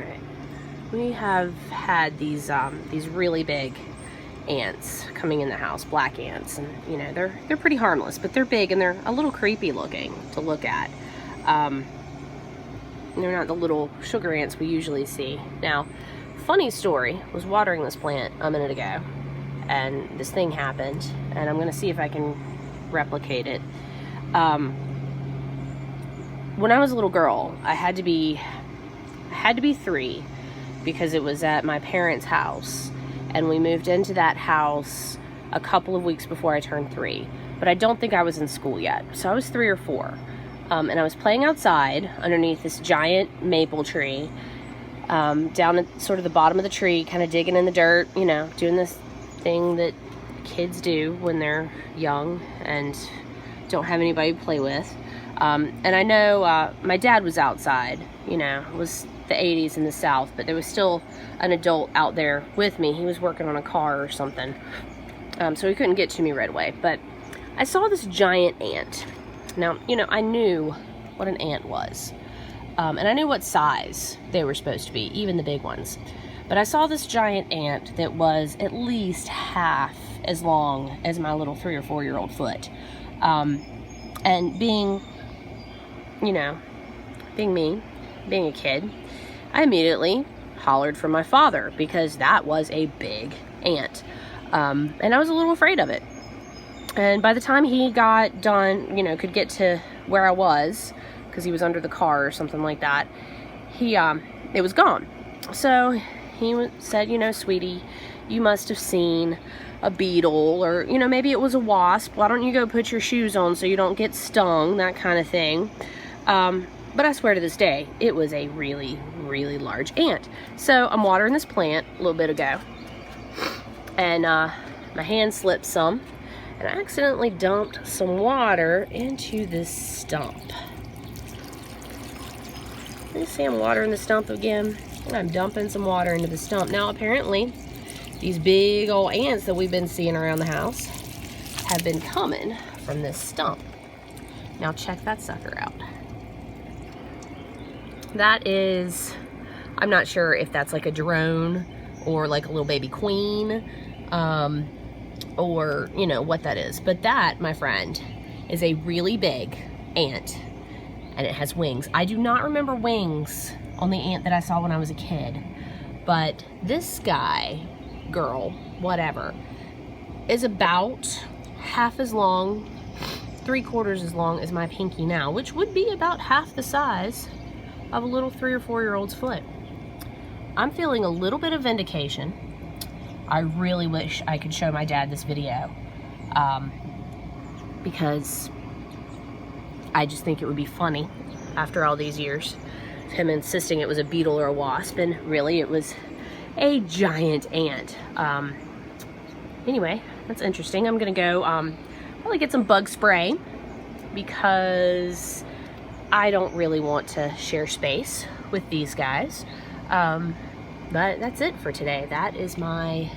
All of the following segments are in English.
Alright. We have had these really big ants coming in the house, black ants, and you know, they're pretty harmless, but they're big and they're a little creepy looking to look at. They're not the little sugar ants we usually see. Now, funny story, was watering this plant a minute ago, and this thing happened, and I'm gonna see if I can replicate it. When I was a little girl, I had to be 3 because it was at my parents' house, and we moved into that house a couple of weeks before I turned 3, but I don't think I was in school yet, so I was 3 or 4. And I was playing outside underneath this giant maple tree, down at sort of the bottom of the tree, kind of digging in the dirt, you know, doing this thing that kids do when they're young and don't have anybody to play with. And I know my dad was outside, you know, it was the 80s in the South, but there was still an adult out there with me. He was working on a car or something, so he couldn't get to me right away. But I saw this giant ant. Now, you know, I knew what an ant was, and I knew what size they were supposed to be, even the big ones. But I saw this giant ant that was at least half as long as my little 3 or 4-year-old foot. And being, you know, being me, being a kid, I immediately hollered for my father because that was a big ant. And I was a little afraid of it. And by the time he got done, you know, could get to where I was, because he was under the car or something like that, it was gone. So he said, you know, sweetie, you must have seen a beetle, or, you know, maybe it was a wasp. Why don't you go put your shoes on so you don't get stung, that kind of thing. But I swear to this day, it was a really, really large ant. So I'm watering this plant a little bit ago, and my hand slipped some, and I accidentally dumped some water into this stump. You see I'm watering the stump again? I'm dumping some water into the stump. Now apparently, these big old ants that we've been seeing around the house have been coming from this stump. Now check that sucker out. That is, I'm not sure if that's like a drone or like a little baby queen, or, you know, what that is. But that, my friend, is a really big ant, and it has wings. I do not remember wings on the ant that I saw when I was a kid, but this guy, girl, whatever, is about half as long, 3/4 as long as my pinky now, which would be about half the size of a little 3 or 4-year-old's foot. I'm feeling a little bit of vindication. I really wish I could show my dad this video, because I just think it would be funny after all these years, him insisting it was a beetle or a wasp, and really it was a giant ant. Anyway, that's interesting. I'm gonna go probably get some bug spray, because I don't really want to share space with these guys. But that's it for today. That is my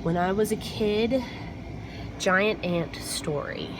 when I was a kid giant ant story.